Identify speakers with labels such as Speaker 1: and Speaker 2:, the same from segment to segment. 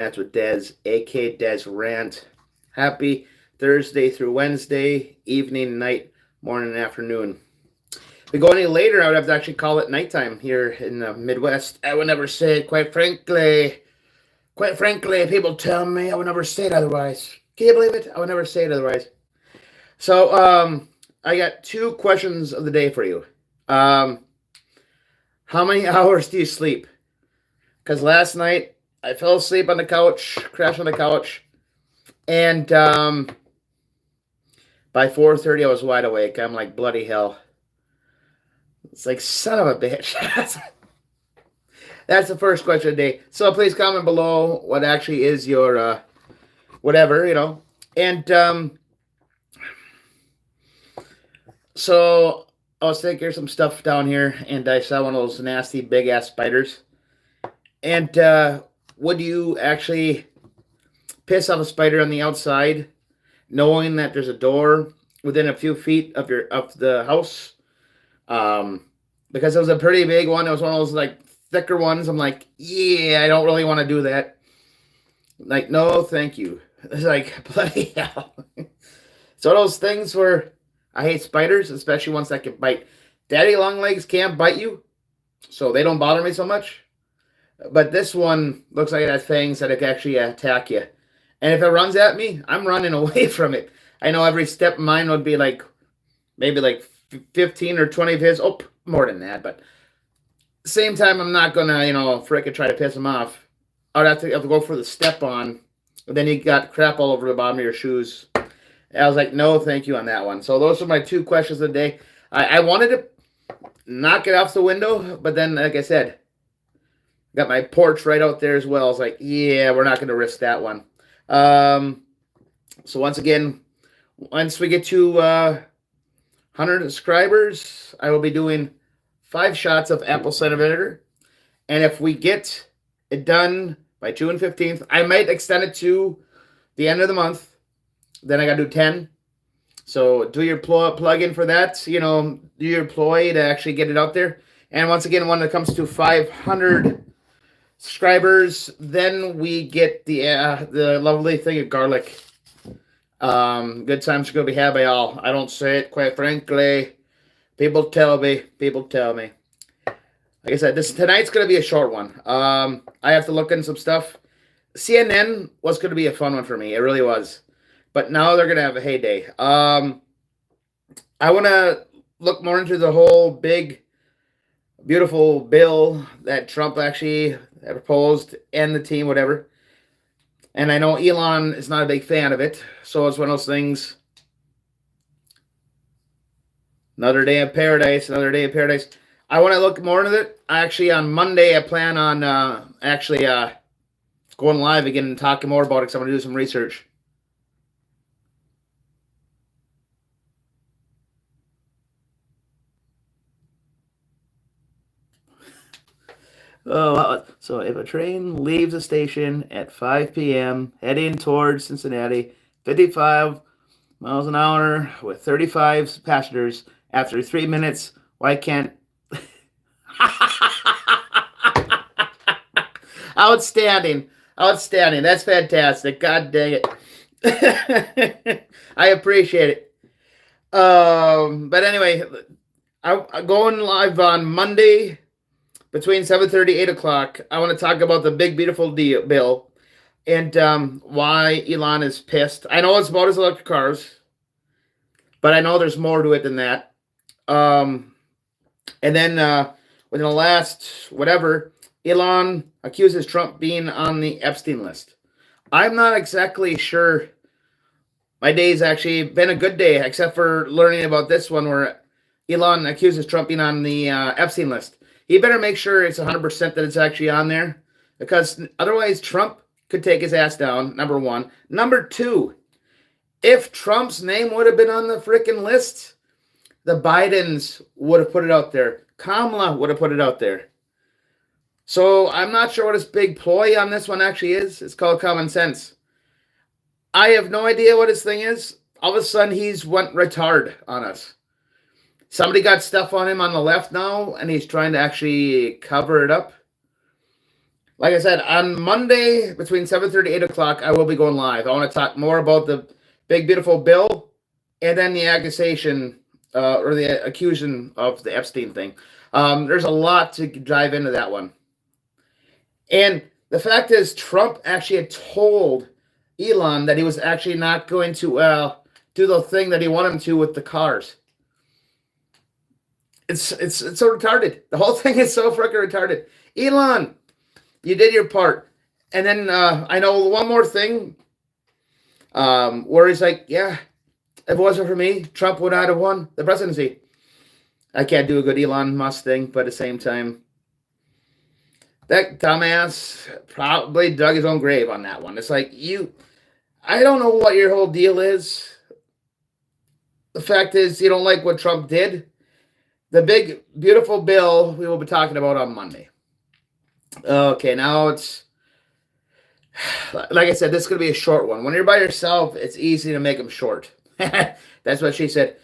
Speaker 1: That's with Dez, aka Dez Rant. Happy Thursday through Wednesday, evening, night, morning, and afternoon. If we go any later, I would have to actually call it nighttime here in the Midwest. I would never say it, quite frankly. Quite frankly, people tell me I would never say it otherwise. Can you believe it? I would never say it otherwise. So, I got two questions of the day for you. Um, how many hours do you sleep? Because last night I fell asleep on the couch, crashed on the couch, and by 4:30 I was wide awake. I'm like bloody hell. It's like son of a bitch. That's the first question of the day. So please comment below what actually is your whatever And so I was thinking there's some stuff down here, and I saw one of those nasty big ass spiders. And would you actually piss off a spider on the outside, knowing that there's a door within a few feet of the house? Because it was a pretty big one. It was one of those like thicker ones. I'm like, yeah, I don't really want to do that. Like, no, thank you. It's like bloody hell. So those things where I hate spiders, especially ones that can bite. Daddy long legs can't bite you, so they don't bother me so much. But this one looks like it has fangs that it can actually attack you. And if it runs at me, I'm running away from it. I know every step of mine would be like maybe like 15 or 20 of his. Oh, more than that. But same time, I'm not going to, frickin' try to piss him off. I'd have to go for the step on. But then you got crap all over the bottom of your shoes. I was like, no, thank you on that one. So those are my two questions of the day. I wanted to knock it off the window, but then, like I said, got my porch right out there as well. I was like, yeah, we're not going to risk that one. So once again, once we get to 100 subscribers, I will be doing 5 shots of apple cider vinegar. And if we get it done by June 15th, I might extend it to the end of the month. Then I got to do 10. So do your plug in for that. Do your ploy to actually get it out there. And once again, when it comes to 500 subscribers, then we get the lovely thing of garlic. Good times are going to be had by all. I don't say it, quite frankly. People tell me. Like I said, tonight's going to be a short one. I have to look into some stuff. CNN was going to be a fun one for me. It really was. But now they're going to have a heyday. I want to look more into the whole big, beautiful bill that Trump actually proposed and the team, whatever. And I know Elon is not a big fan of it. So it's one of those things. Another day in paradise. I want to look more into it. Actually, on Monday, I plan on going live again and talking more about it because I'm going to do some research. Oh, so if a train leaves the station at 5 p.m. heading towards Cincinnati, 55 miles an hour with 35 passengers, after 3 minutes, why can't... Outstanding. That's fantastic. God dang it. I appreciate it. But anyway, I'm going live on Monday between 7:30 8 o'clock. I want to talk about the big, beautiful bill and why Elon is pissed. I know it's about his electric cars, but I know there's more to it than that. And then within the last whatever, Elon accuses Trump being on the Epstein list. I'm not exactly sure. My day's actually been a good day, except for learning about this one where Elon accuses Trump being on the Epstein list. He better make sure it's 100% that it's actually on there, because otherwise Trump could take his ass down, number one. Number two, if Trump's name would have been on the freaking list, the Bidens would have put it out there. Kamala would have put it out there. So I'm not sure what his big ploy on this one actually is. It's called common sense. I have no idea what his thing is. All of a sudden, he's went retard on us. Somebody got stuff on him on the left now, and he's trying to actually cover it up. like I said, on Monday between 7:30 8 o'clock, I will be going live. I want to talk more about the big beautiful bill, and then the accusation or the accusation of the Epstein thing. There's a lot to dive into that one, and the fact is, Trump actually had told Elon that he was actually not going to do the thing that he wanted him to with the cars. It's so retarded. The whole thing is so freaking retarded. Elon, you did your part. And then I know one more thing where he's like, yeah, if it wasn't for me, Trump would not have won the presidency. I can't do a good Elon Musk thing, but at the same time, that dumbass probably dug his own grave on that one. It's like, I don't know what your whole deal is. The fact is, you don't like what Trump did. The big, beautiful bill we will be talking about on Monday. Okay, now it's, like I said, this is going to be a short one. When you're by yourself, it's easy to make them short. That's what she said.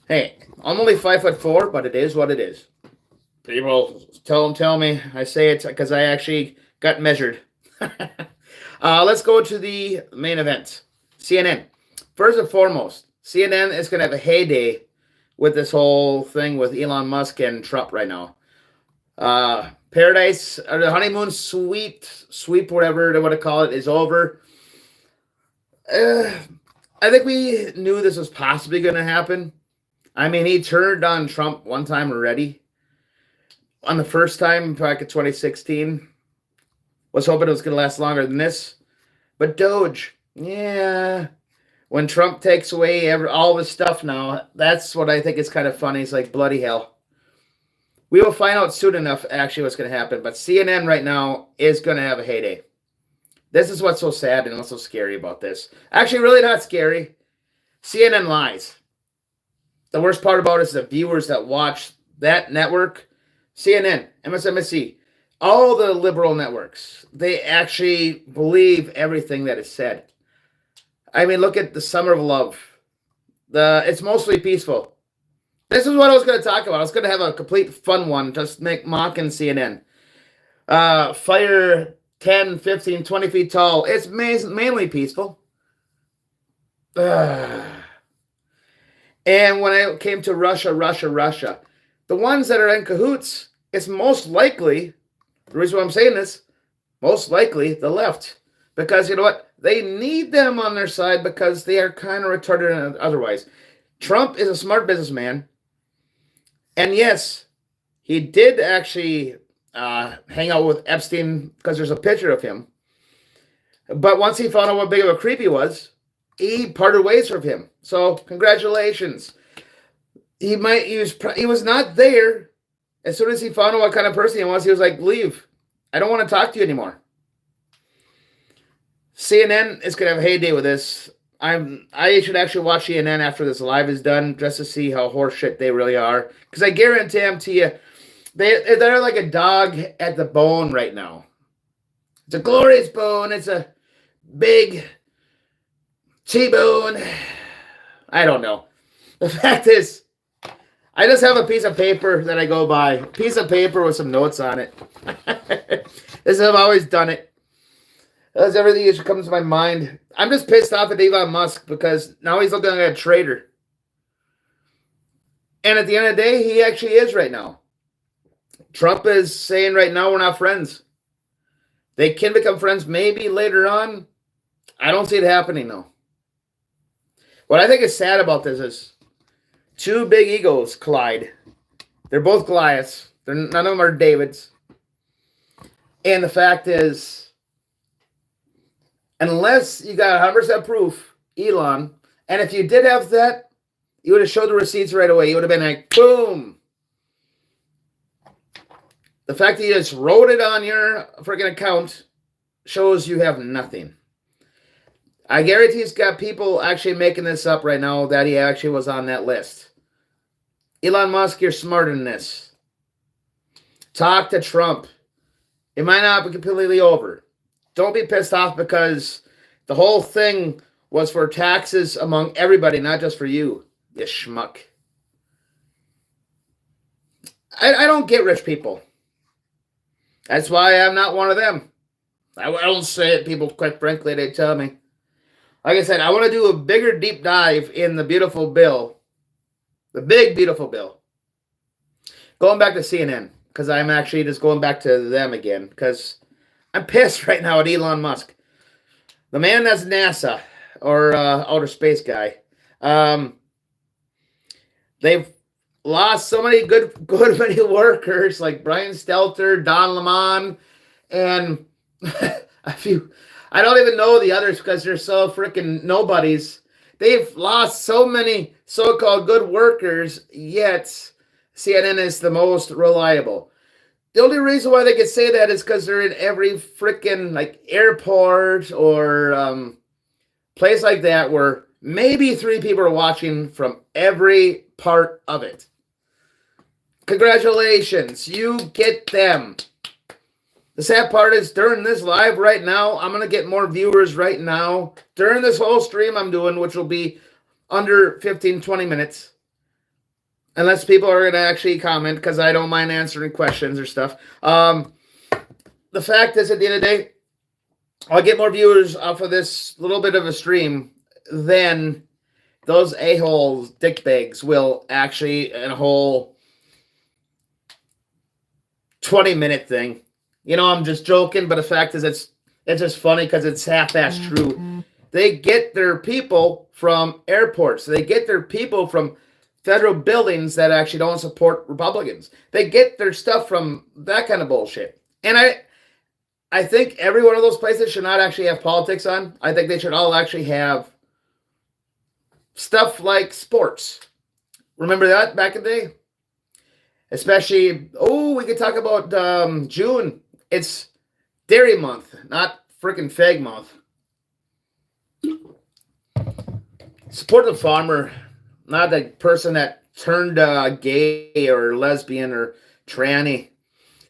Speaker 1: Hey, I'm only 5'4", but it is what it is. People tell me. I say it because I actually got measured. Let's go to the main event. CNN. First and foremost, CNN is going to have a heyday with this whole thing with Elon Musk and Trump right now. Paradise, or the honeymoon sweep, whatever they want to call it, is over. I think we knew this was possibly going to happen. I mean, he turned on Trump one time already. On the first time, back in 2016. Was hoping it was going to last longer than this. But Doge, yeah. When Trump takes away all his stuff now, that's what I think is kind of funny. It's like, bloody hell. We will find out soon enough actually what's going to happen. But CNN right now is going to have a heyday. This is what's so sad and also scary about this. Actually, really not scary. CNN lies. The worst part about it is the viewers that watch that network, CNN, MSNBC, all the liberal networks, they actually believe everything that is said. I mean, look at the Summer of Love. It's mostly peaceful. This is what I was going to talk about. I was going to have a complete fun one, just mocking CNN. Fire 10, 15, 20 feet tall. It's mainly peaceful. And when it came to Russia, the ones that are in cahoots, it's most likely, the reason why I'm saying this, most likely the left. Because you know what? They need them on their side because they are kind of retarded otherwise. Trump is a smart businessman. And yes, he did actually hang out with Epstein because there's a picture of him. But once he found out what big of a creep he was, he parted ways from him. So congratulations. He was not there. As soon as he found out what kind of person he was like, leave. I don't want to talk to you anymore. CNN is going to have a heyday with this. I should actually watch CNN after this live is done just to see how horseshit they really are. Because I guarantee you, they're like a dog at the bone right now. It's a glorious bone. It's a big T-bone. I don't know. The fact is, I just have a piece of paper that I go by. A piece of paper with some notes on it. This is how I've always done it. That's everything that comes to my mind. I'm just pissed off at Elon Musk because now he's looking like a traitor. And at the end of the day, he actually is right now. Trump is saying right now we're not friends. They can become friends maybe later on. I don't see it happening though. What I think is sad about this is two big egos collide. They're both Goliaths. None of them are Davids. And the fact is, unless you got 100% proof, Elon, and if you did have that, you would have showed the receipts right away. You would have been like, boom. The fact that you just wrote it on your freaking account shows you have nothing. I guarantee he's got people actually making this up right now that he actually was on that list. Elon Musk, you're smarter than this. Talk to Trump. It might not be completely over. Don't be pissed off because the whole thing was for taxes among everybody, not just for you, you schmuck. I don't get rich people. That's why I'm not one of them. I don't say it. People, quite frankly, they tell me. Like I said, I want to do a bigger deep dive in the beautiful bill, the big beautiful bill. Going back to CNN, because I'm actually just going back to them again, because I'm pissed right now at Elon Musk. The man that's NASA, or outer space guy. Um, they've lost so many good many workers like Brian Stelter, Don Lemon, and a few. I don't even know the others because they're so freaking nobodies. They've lost so many so-called good workers, yet CNN is the most reliable. The only reason why they could say that is because they're in every freaking like airport or place like that where maybe 3 people are watching from every part of it. Congratulations, you get them. The sad part is during this live right now, I'm going to get more viewers right now. During this whole stream I'm doing, which will be under 15, 20 minutes. Unless people are going to actually comment, because I don't mind answering questions or stuff. The fact is, at the end of the day, I'll get more viewers off of this little bit of a stream than those a-holes, dickbags, will actually in a whole 20-minute thing. You know, I'm just joking, but the fact is it's just funny because it's half-assed true. They get their people from airports. They get their people from federal buildings that actually don't support Republicans. They get their stuff from that kind of bullshit. And I think every one of those places should not actually have politics on. I think they should all actually have stuff like sports. Remember that back in the day? Especially, we could talk about June. It's Dairy Month, not freaking Fag Month. Support the farmer, not the person that turned gay or lesbian or tranny.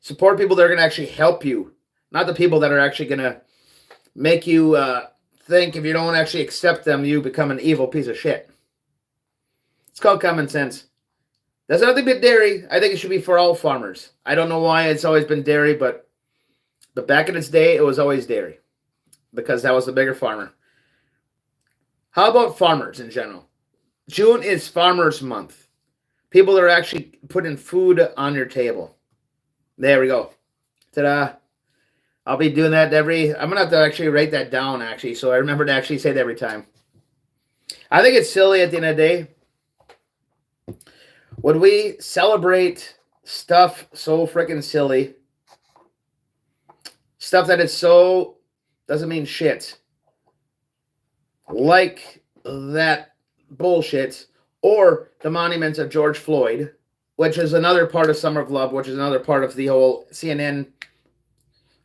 Speaker 1: Support people that are going to actually help you, not the people that are actually going to make you think if you don't actually accept them, you become an evil piece of shit. It's called common sense. That's nothing but dairy. I think it should be for all farmers. I don't know why it's always been dairy, but back in its day, it was always dairy because that was the bigger farmer. How about farmers in general? June is Farmers Month. People are actually putting food on your table. There we go. Ta-da. I'll be doing that I'm going to have to actually write that down, actually, so I remember to actually say that every time. I think it's silly at the end of the day. When we celebrate stuff so freaking silly, stuff that is so doesn't mean shit, like that bullshit, or the monuments of George Floyd, which is another part of Summer of Love, which is another part of the whole CNN.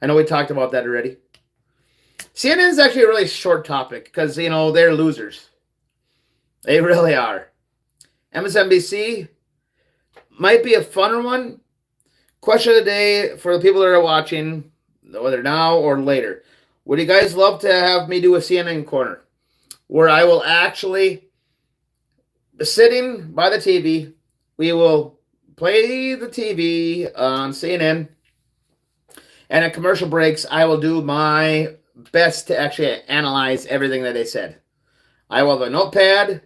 Speaker 1: I know we talked about that already. CNN is actually a really short topic because, you know, they're losers. They really are. MSNBC might be a funner one. Question of the day for the people that are watching, whether now or later. Would you guys love to have me do a CNN corner where I will actually be sitting by the TV? We will play the TV on CNN, and at commercial breaks, I will do my best to actually analyze everything that they said. I will have a notepad,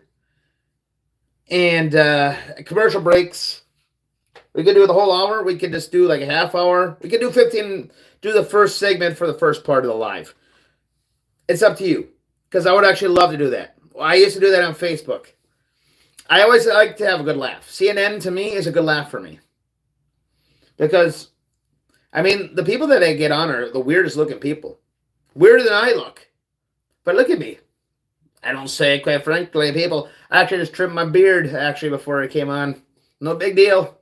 Speaker 1: and commercial breaks, we could do the whole hour. We could just do like a half hour. We could do 15, do the first segment for the first part of the live. It's up to you, because I would actually love to do that. I used to do that on Facebook. I always like to have a good laugh. CNN, to me, is a good laugh for me. Because, I mean, the people that I get on are the weirdest looking people. Weirder than I look. But look at me. I don't say it, quite frankly, people. I actually just trimmed my beard, actually, before I came on. No big deal.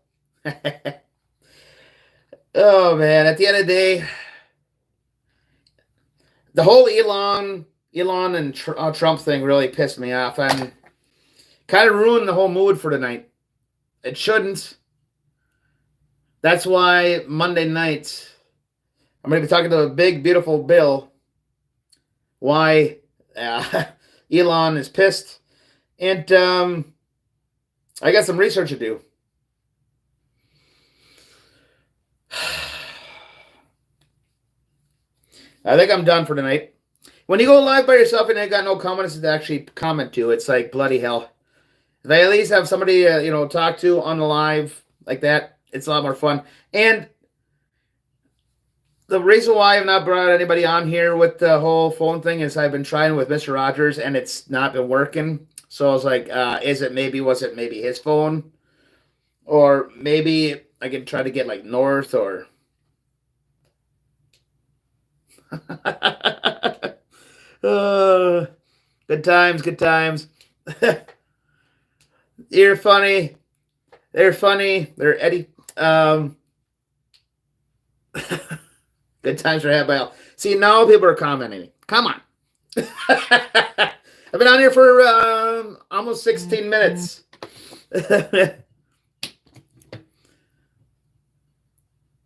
Speaker 1: Oh, man. At the end of the day, the whole Elon and Trump thing really pissed me off and kind of ruined the whole mood for tonight. It shouldn't. That's why Monday night, I'm going to be talking to a big, beautiful Bill. Why Elon is pissed. And I got some research to do. I think I'm done for tonight. When you go live by yourself and you got no comments to actually comment to, it's like bloody hell. If I at least have somebody talk to on the live like that, it's a lot more fun. And the reason why I've not brought anybody on here with the whole phone thing is I've been trying with Mr. Rogers and it's not been working. So I was like, was it maybe his phone? Or maybe I could try to get like North or good times, good times. You're funny. They're funny. They're Eddie. Good times are had by all. See, now people are commenting. Come on. I've been on here for almost 16 minutes.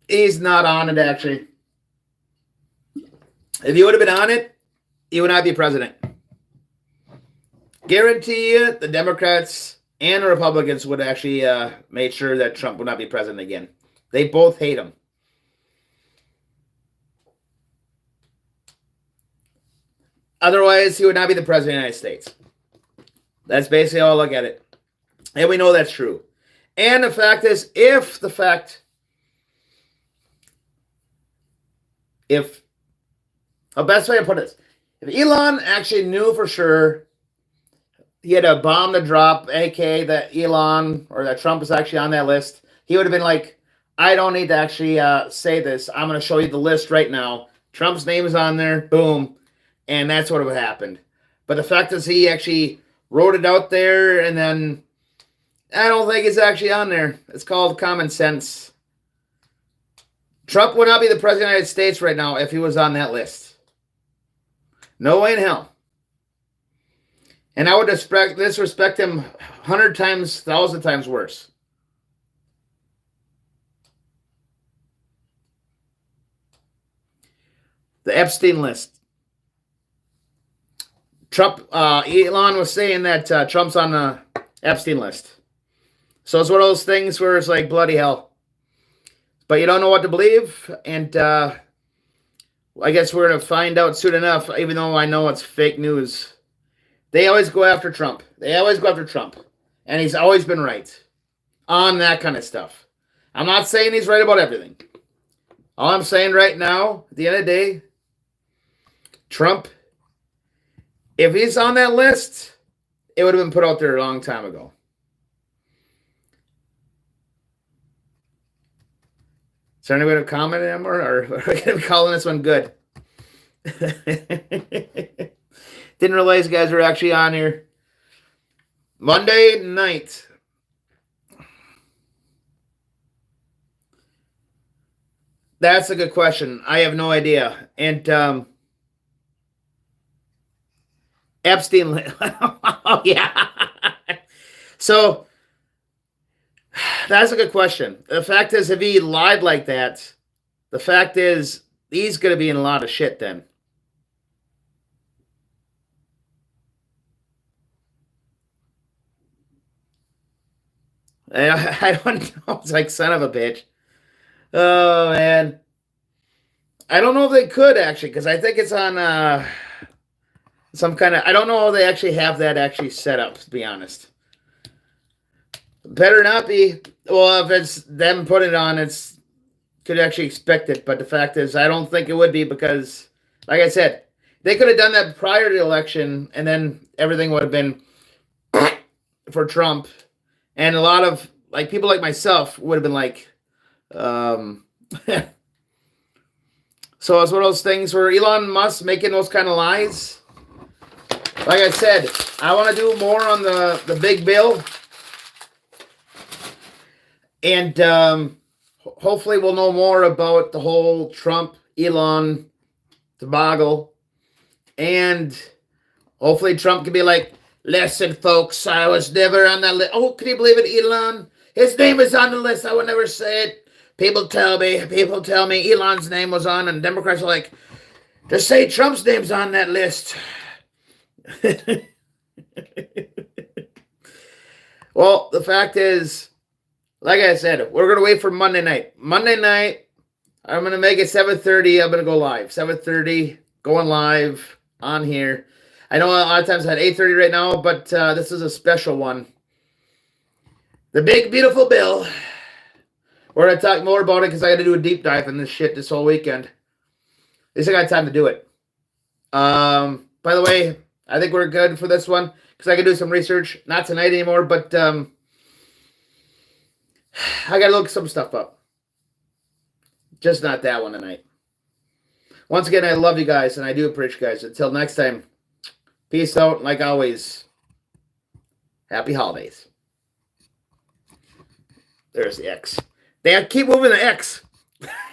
Speaker 1: He's not on it, actually. If you would have been on it, he would not be president. Guarantee you the Democrats and the Republicans would actually make sure that Trump would not be president again. They both hate him. Otherwise, he would not be the president of the United States. That's basically how I look at it. And we know that's true. And the fact is, if the best way to put it, if Elon actually knew for sure he had a bomb to drop, aka that Elon or that Trump is actually on that list, he would have been like, I don't need to actually say this. I'm going to show you the list right now. Trump's name is on there. Boom. And that's what would have happened. But the fact is he actually wrote it out there, and then I don't think it's actually on there. It's called common sense. Trump would not be the president of the United States right now if he was on that list. No way in hell. And I would disrespect him 100 times, 1,000 times worse. The Epstein list. Elon was saying that Trump's on the Epstein list. So it's one of those things where it's like bloody hell. But you don't know what to believe, and I guess we're going to find out soon enough, even though I know it's fake news. They always go after Trump. And he's always been right on that kind of stuff. I'm not saying he's right about everything. All I'm saying right now, at the end of the day, Trump, if he's on that list, it would have been put out there a long time ago. Is there anybody to comment anymore, or are we going to be calling this one good? Didn't realize you guys were actually on here. Monday night. That's a good question. I have no idea. And Epstein. Oh, yeah. So that's a good question. The fact is, if he lied like that, the fact is he's going to be in a lot of shit then. I don't know. It's like son of a bitch. Oh, man. I don't know if they could, actually, because I think it's on some kind of... I don't know how they actually have that actually set up, to be honest. Better not be. Well, if it's them putting it on, it's could actually expect it. But the fact is, I don't think it would be because, like I said, they could have done that prior to the election, and then everything would have been for Trump. And a lot of people like myself would have been like, so it's one of those things where Elon Musk making those kind of lies. Like I said, I want to do more on the big bill. And hopefully we'll know more about the whole Trump, Elon debacle. And hopefully Trump can be like, listen, folks, I was never on that list. Oh, can you believe it, Elon? His name is on the list. I would never say it. People tell me Elon's name was on, and Democrats are like, just say Trump's name's on that list. Well, the fact is, like I said, we're going to wait for Monday night. Monday night, I'm going to make it 7:30. I'm going to go live. 7:30, going live on here. I know a lot of times I had 8:30 right now, but this is a special one. The big, beautiful bill. We're going to talk more about it because I got to do a deep dive in this shit this whole weekend. At least I got time to do it. By the way, I think we're good for this one because I can do some research. Not tonight anymore, but I got to look some stuff up. Just not that one tonight. Once again, I love you guys, and I do appreciate you guys. Until next time, peace out. Like always, happy holidays. There's the X. They keep moving the X.